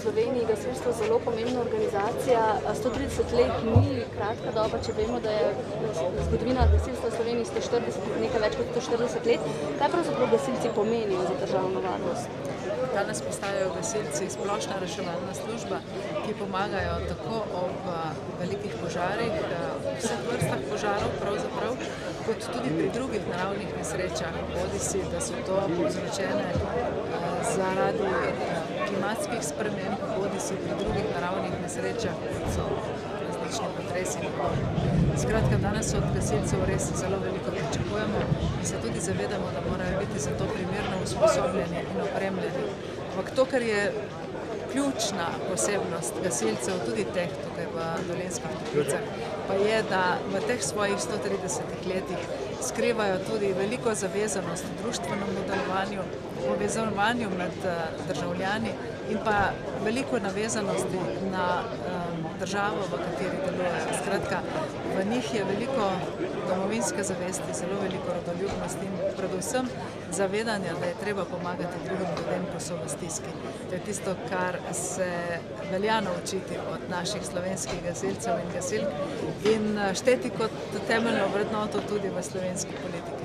Sloveniji gasilstvo zelo pomembna organizacija. 130 let ni kratka doba, če vemo, da je zgodovina gasilstva v Sloveniji 140, nekaj več kot 140 let. Kaj pravzaprav gasilci pomenijo za državno varnost? Danes postajajo gasilci splošna reševalna služba, ki pomagajo tako ob velikih požarih, vseh vrstah požarov pravzaprav, kot tudi pri drugih naravnih nesrečah, bodisi da so to povzročene zaradi klimatskih sprememb, bodisi pri drugih naravnih nesrečah, kot so različni potresi. Skratka, danes od gasilcev res zelo veliko pričakujemo in se tudi zavedamo, da morajo biti za to primerno usposobljeni in opremljeni. Ampak to, kar je ključna posebnost gasilcev, tudi teh tukaj v Dolenjskih Toplicah, pa je, da v teh svojih 130 letih skrivajo tudi veliko zavezanost društvenemu delovanju, povezovanju med državljani in pa veliko navezanosti na državo, v kateri delujejo. Skratka, v njih je veliko domovinske zavesti, zelo veliko rodoljubnosti in predvsem zavedanja, da je treba pomagati drugim ljudem, ko so v stiski. To je tisto, kar se velja naučiti od naših slovenskih gasilcev in gasilk in šteti kot temeljno vrednoto tudi v slovenski politiki.